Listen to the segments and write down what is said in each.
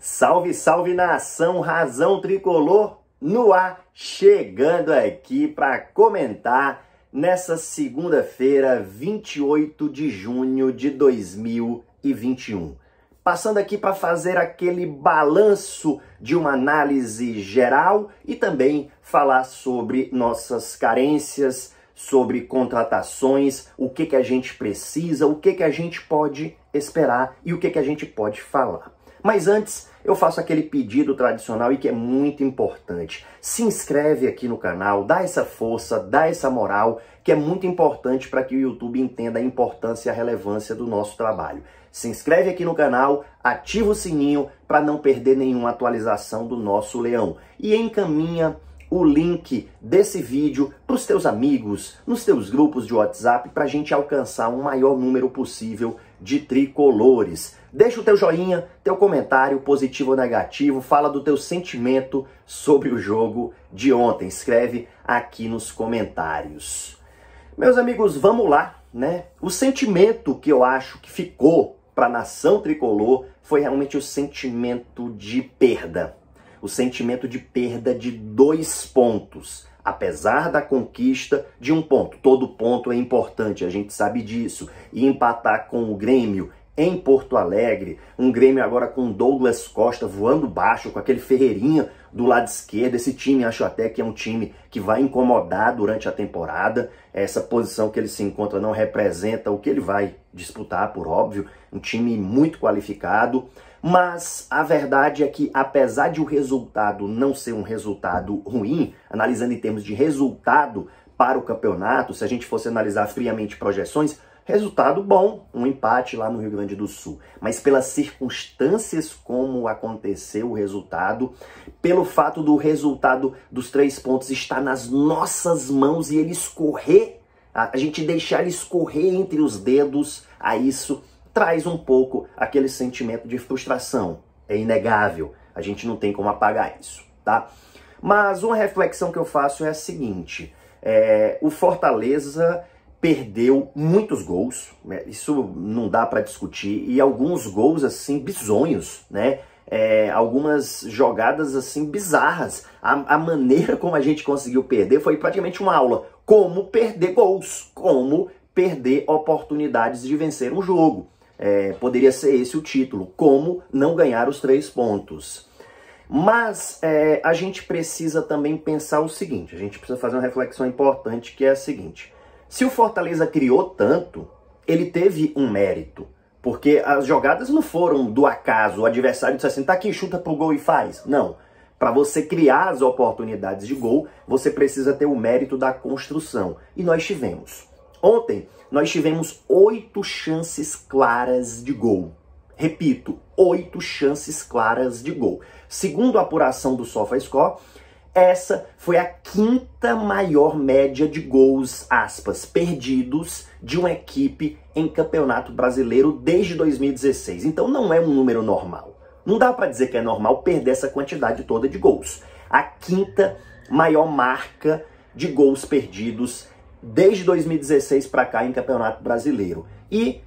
Salve, salve nação, Razão Tricolor no ar, chegando aqui para comentar nessa segunda-feira, 28 de junho de 2021. Passando aqui para fazer aquele balanço de uma análise geral e também falar sobre nossas carências, sobre contratações, o que a gente precisa, o que a gente pode esperar e o que a gente pode falar. Mas antes, eu faço aquele pedido tradicional e que é muito importante. Se inscreve aqui no canal, dá essa força, dá essa moral, que é muito importante para que o YouTube entenda a importância e a relevância do nosso trabalho. Se inscreve aqui no canal, ativa o sininho para não perder nenhuma atualização do nosso leão. E encaminha o link desse vídeo para os teus amigos, nos teus grupos de WhatsApp, para a gente alcançar um maior número possível de tricolores. Deixa o teu joinha, teu comentário, positivo ou negativo, fala do teu sentimento sobre o jogo de ontem. Escreve aqui nos comentários. Meus amigos, vamos lá, né? O sentimento que eu acho que ficou para a nação tricolor foi realmente o sentimento de perda. O sentimento de perda de 2 pontos, apesar da conquista de 1 ponto. Todo ponto é importante, a gente sabe disso. E empatar com o Grêmio em Porto Alegre, um Grêmio agora com Douglas Costa voando baixo, com aquele Ferreirinha do lado esquerdo. Esse time, acho até que é um time que vai incomodar durante a temporada. Essa posição que ele se encontra não representa o que ele vai disputar, por óbvio. Um time muito qualificado. Mas a verdade é que, apesar de o resultado não ser um resultado ruim, analisando em termos de resultado para o campeonato, se a gente fosse analisar friamente projeções, resultado bom, um empate lá no Rio Grande do Sul. Mas pelas circunstâncias como aconteceu o resultado, pelo fato do resultado dos 3 pontos estar nas nossas mãos e ele escorrer, a gente deixar ele escorrer entre os dedos, a isso traz um pouco aquele sentimento de frustração. É inegável, a gente não tem como apagar isso, tá? Mas uma reflexão que eu faço é a seguinte, o Fortaleza perdeu muitos gols, né? Isso não dá para discutir, e alguns gols assim bizonhos, né? Algumas jogadas assim bizarras. A maneira como a gente conseguiu perder foi praticamente uma aula. Como perder gols, como perder oportunidades de vencer um jogo. Poderia ser esse o título, como não ganhar os 3 pontos. Mas a gente precisa também pensar o seguinte, a gente precisa fazer uma reflexão importante, que é a seguinte: se o Fortaleza criou tanto, ele teve um mérito, porque as jogadas não foram do acaso, o adversário disse assim, tá aqui, chuta pro gol e faz. Não, para você criar as oportunidades de gol, você precisa ter o mérito da construção, e nós tivemos. Ontem, nós tivemos 8 chances claras de gol. Repito, 8 chances claras de gol. Segundo a apuração do SofaScore, essa foi a 5ª maior média de gols, aspas, perdidos de uma equipe em Campeonato Brasileiro desde 2016. Então não é um número normal. Não dá para dizer que é normal perder essa quantidade toda de gols. A 5ª maior marca de gols perdidos desde 2016 para cá em Campeonato Brasileiro. E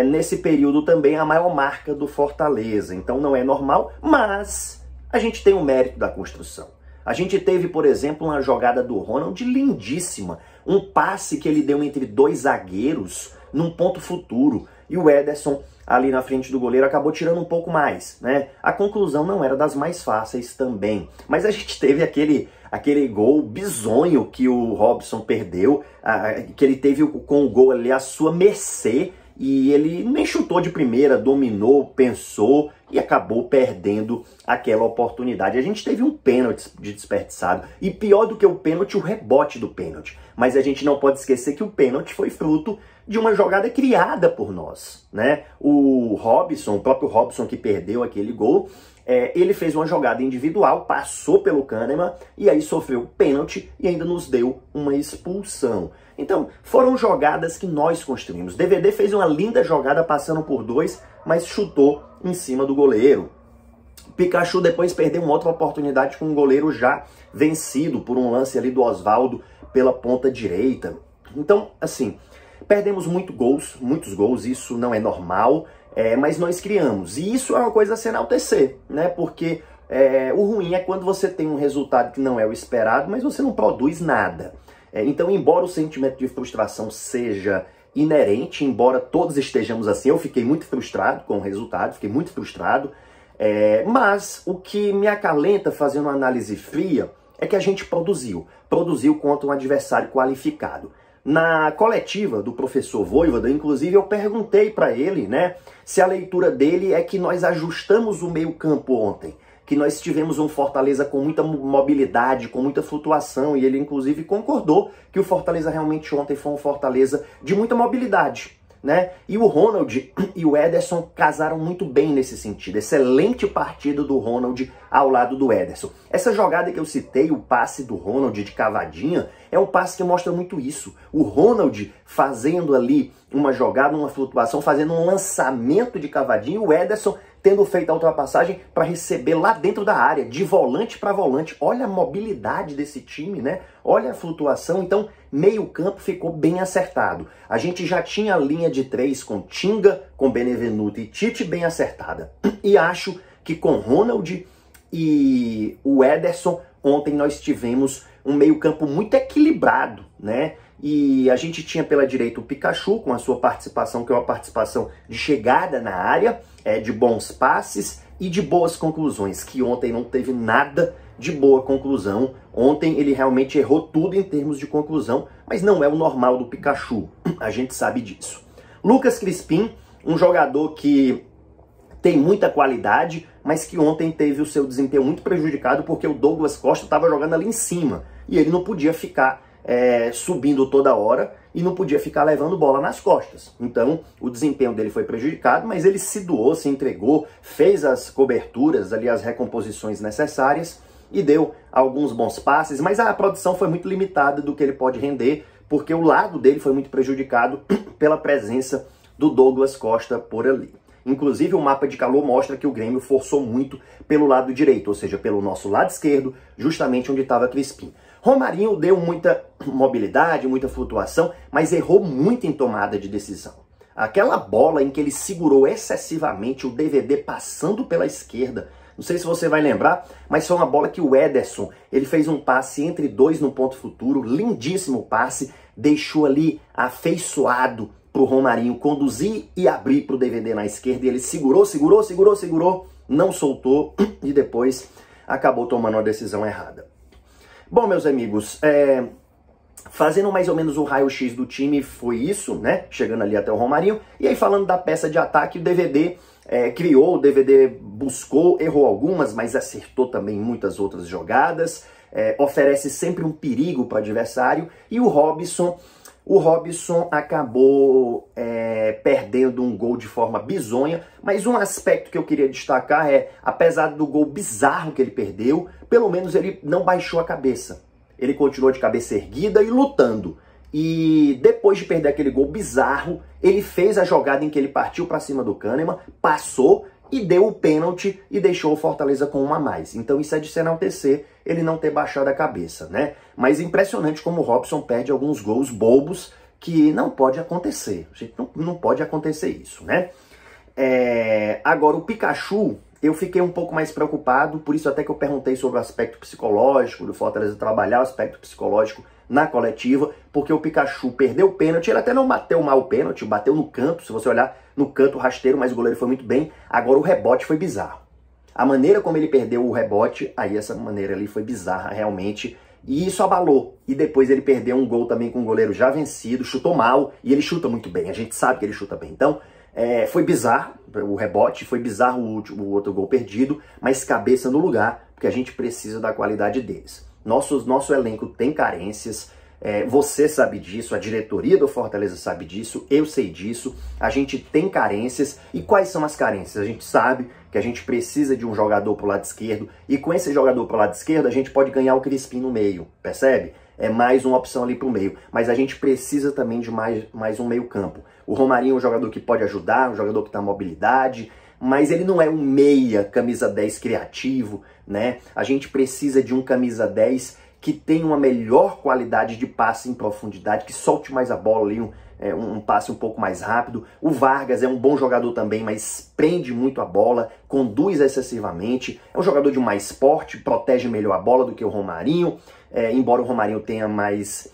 nesse período também a maior marca do Fortaleza. Então não é normal, mas a gente tem o mérito da construção. A gente teve, por exemplo, uma jogada do Ronald lindíssima. Um passe que ele deu entre 2 zagueiros num ponto futuro. E o Ederson, ali na frente do goleiro, acabou tirando um pouco mais, né? A conclusão não era das mais fáceis também. Mas a gente teve aquele gol bizonho que o Robson perdeu, que ele teve com o gol ali à sua mercê, e ele nem chutou de primeira, dominou, pensou e acabou perdendo aquela oportunidade. A gente teve um pênalti desperdiçado, e pior do que o pênalti, o rebote do pênalti. Mas a gente não pode esquecer que o pênalti foi fruto de uma jogada criada por nós, né? O próprio Robson que perdeu aquele gol, ele fez uma jogada individual, passou pelo Kahneman e aí sofreu pênalti e ainda nos deu uma expulsão. Então, foram jogadas que nós construímos. DVD fez uma linda jogada passando por 2, mas chutou em cima do goleiro. Pikachu depois perdeu uma outra oportunidade com um goleiro já vencido por um lance ali do Oswaldo pela ponta direita. Então, assim, perdemos muitos gols, isso não é normal. mas nós criamos. E isso é uma coisa a se enaltecer, né? Porque o ruim é quando você tem um resultado que não é o esperado, mas você não produz nada. Então, embora o sentimento de frustração seja inerente, embora todos estejamos assim, eu fiquei muito frustrado com o resultado, fiquei muito frustrado, mas o que me acalenta fazendo uma análise fria é que a gente produziu contra um adversário qualificado. Na coletiva do professor Vojvoda, inclusive, eu perguntei para ele, né, se a leitura dele é que nós ajustamos o meio-campo ontem, que nós tivemos um Fortaleza com muita mobilidade, com muita flutuação, e ele, inclusive, concordou que o Fortaleza realmente ontem foi um Fortaleza de muita mobilidade, né? E o Ronald e o Ederson casaram muito bem nesse sentido. Excelente partida do Ronald ao lado do Ederson. Essa jogada que eu citei, o passe do Ronald de cavadinha, é um passe que mostra muito isso. O Ronald fazendo ali uma jogada, uma flutuação, fazendo um lançamento de cavadinha, o Ederson tendo feito a ultrapassagem para receber lá dentro da área, de volante para volante. Olha a mobilidade desse time, né? Olha a flutuação. Então, meio campo ficou bem acertado. A gente já tinha a linha de 3 com Tinga, com Benevenuto e Tite bem acertada. E acho que com Ronald e o Ederson, ontem nós tivemos um meio campo muito equilibrado, né? E a gente tinha pela direita o Pikachu, com a sua participação, que é uma participação de chegada na área, de bons passes e de boas conclusões, que ontem não teve nada de boa conclusão. Ontem ele realmente errou tudo em termos de conclusão, mas não é o normal do Pikachu, a gente sabe disso. Lucas Crispim, um jogador que tem muita qualidade, mas que ontem teve o seu desempenho muito prejudicado porque o Douglas Costa estava jogando ali em cima e ele não podia ficar subindo toda hora e não podia ficar levando bola nas costas. Então, o desempenho dele foi prejudicado, mas ele se doou, se entregou, fez as coberturas, ali as recomposições necessárias e deu alguns bons passes, mas a produção foi muito limitada do que ele pode render, porque o lado dele foi muito prejudicado pela presença do Douglas Costa por ali. Inclusive, o mapa de calor mostra que o Grêmio forçou muito pelo lado direito, ou seja, pelo nosso lado esquerdo, justamente onde estava Crispim. Romarinho deu muita mobilidade, muita flutuação, mas errou muito em tomada de decisão. Aquela bola em que ele segurou excessivamente o DVD passando pela esquerda, não sei se você vai lembrar, mas foi uma bola que o Ederson, ele fez um passe entre dois no ponto futuro, lindíssimo passe, deixou ali afeiçoado para o Romarinho conduzir e abrir para o DVD na esquerda, e ele segurou, não soltou e depois acabou tomando uma decisão errada. Bom, meus amigos, fazendo mais ou menos o raio-x do time, foi isso, né? Chegando ali até o Romarinho. E aí, falando da peça de ataque, o DVD criou, o DVD buscou, errou algumas, mas acertou também muitas outras jogadas. Oferece sempre um perigo para o adversário. E o Robson acabou perdendo um gol de forma bizonha, mas um aspecto que eu queria destacar apesar do gol bizarro que ele perdeu, pelo menos ele não baixou a cabeça. Ele continuou de cabeça erguida e lutando. E depois de perder aquele gol bizarro, ele fez a jogada em que ele partiu para cima do Kahneman, passou e deu o pênalti e deixou o Fortaleza com um a mais. Então isso é de se enaltecer, ele não ter baixado a cabeça, né? Mas impressionante como o Robson perde alguns gols bobos que não pode acontecer. A gente não pode acontecer isso, né? Agora, o Pikachu, eu fiquei um pouco mais preocupado, por isso até que eu perguntei sobre o aspecto psicológico do Fortaleza, trabalhar o aspecto psicológico na coletiva, porque o Pikachu perdeu o pênalti, ele até não bateu mal o pênalti, bateu no canto, se você olhar no canto rasteiro, mas o goleiro foi muito bem. Agora o rebote foi bizarro. A maneira como ele perdeu o rebote, aí essa maneira ali foi bizarra realmente, e isso abalou. E depois ele perdeu um gol também com o goleiro já vencido, chutou mal, e ele chuta muito bem, a gente sabe que ele chuta bem. Então, foi bizarro o rebote, foi bizarro o outro gol perdido, mas cabeça no lugar, porque a gente precisa da qualidade deles. Nosso elenco tem carências, você sabe disso, a diretoria do Fortaleza sabe disso, eu sei disso, a gente tem carências. E quais são as carências? A gente sabe que a gente precisa de um jogador pro lado esquerdo, e com esse jogador pro lado esquerdo a gente pode ganhar o Crispim no meio, percebe? É mais uma opção ali pro meio, mas a gente precisa também de mais um meio campo. O Romarinho é um jogador que pode ajudar, um jogador que tem mobilidade, mas ele não é um meia, camisa 10 criativo, né? A gente precisa de um camisa 10 que tenha uma melhor qualidade de passe em profundidade, que solte mais a bola ali, um passe um pouco mais rápido. O Vargas é um bom jogador também, mas prende muito a bola, conduz excessivamente. É um jogador de mais porte, protege melhor a bola do que o Romarinho, embora o Romarinho tenha mais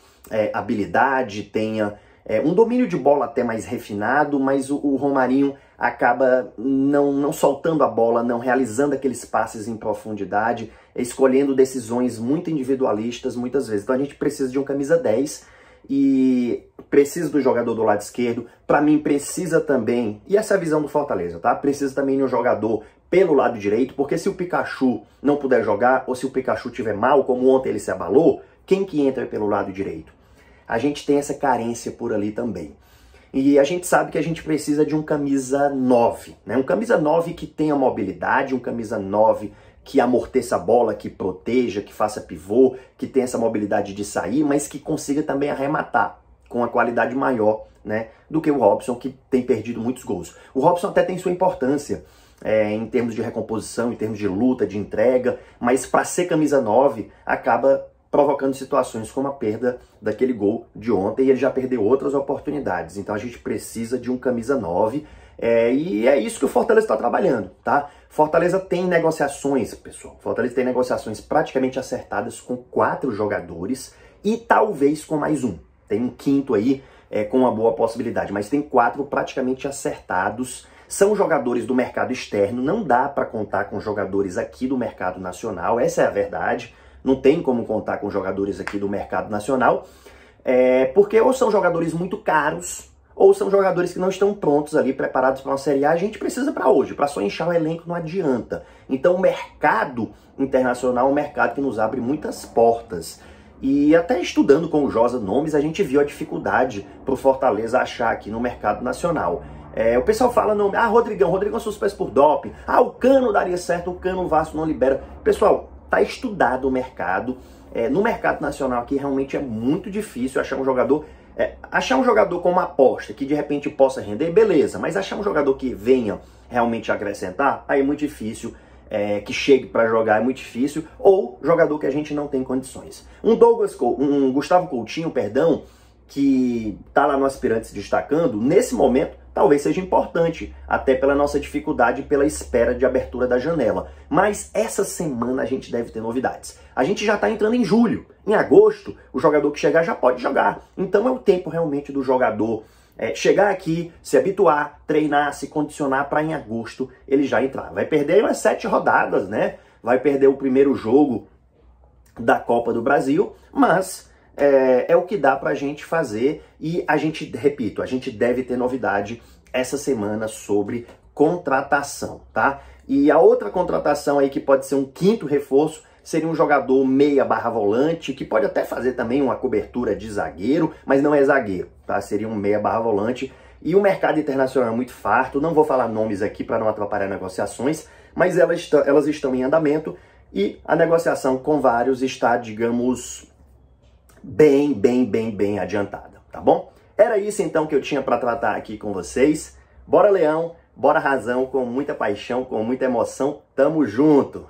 habilidade, tenha um domínio de bola até mais refinado, mas o Romarinho acaba não soltando a bola, não realizando aqueles passes em profundidade, escolhendo decisões muito individualistas muitas vezes. Então a gente precisa de um camisa 10 e precisa do jogador do lado esquerdo. Para mim precisa também, e essa é a visão do Fortaleza, tá? Precisa também de um jogador pelo lado direito, porque se o Pikachu não puder jogar, ou se o Pikachu tiver mal, como ontem ele se abalou, quem que entra pelo lado direito? A gente tem essa carência por ali também. E a gente sabe que a gente precisa de um camisa 9, né? Um camisa 9 que tenha mobilidade, um camisa 9 que amorteça a bola, que proteja, que faça pivô, que tenha essa mobilidade de sair, mas que consiga também arrematar com a qualidade maior, né, do que o Robson, que tem perdido muitos gols. O Robson até tem sua importância em termos de recomposição, em termos de luta, de entrega, mas para ser camisa 9 acaba provocando situações como a perda daquele gol de ontem, e ele já perdeu outras oportunidades. Então a gente precisa de um camisa 9, e é isso que o Fortaleza está trabalhando, tá? Fortaleza tem negociações, pessoal. Fortaleza tem negociações praticamente acertadas com 4 jogadores e talvez com mais um. Tem um quinto aí com uma boa possibilidade, mas tem 4 praticamente acertados. São jogadores do mercado externo, não dá para contar com jogadores aqui do mercado nacional, essa é a verdade. Não tem como contar com jogadores aqui do mercado nacional, porque ou são jogadores muito caros, ou são jogadores que não estão prontos ali, preparados para uma Série A. A gente precisa para hoje, para só inchar o elenco não adianta. Então o mercado internacional é um mercado que nos abre muitas portas. E até estudando com o Josa nomes, a gente viu a dificuldade para o Fortaleza achar aqui no mercado nacional. O pessoal fala, Rodrigão suspenso por doping, o Cano daria certo, o Cano, o Vasco não libera. Pessoal, tá estudado o mercado. No mercado nacional aqui realmente é muito difícil achar um jogador com uma aposta que de repente possa render, beleza, mas achar um jogador que venha realmente acrescentar, aí é muito difícil, que chegue para jogar é muito difícil, ou jogador que a gente não tem condições. Um Gustavo Coutinho, que tá lá no Aspirantes destacando, nesse momento talvez seja importante, até pela nossa dificuldade, pela espera de abertura da janela. Mas essa semana a gente deve ter novidades. A gente já está entrando em julho. Em agosto, o jogador que chegar já pode jogar. Então é o tempo realmente do jogador chegar aqui, se habituar, treinar, se condicionar para em agosto ele já entrar. Vai perder umas 7 rodadas, né? Vai perder o primeiro jogo da Copa do Brasil, mas é o que dá pra gente fazer, e a gente deve ter novidade essa semana sobre contratação, tá? E a outra contratação aí que pode ser um quinto reforço seria um jogador meia/volante, que pode até fazer também uma cobertura de zagueiro, mas não é zagueiro, tá? Seria um meia/volante. E o mercado internacional é muito farto, não vou falar nomes aqui para não atrapalhar negociações, mas elas estão em andamento, e a negociação com vários está, digamos, bem adiantada, tá bom? Era isso então que eu tinha para tratar aqui com vocês. Bora Leão, bora Razão, com muita paixão, com muita emoção, tamo junto!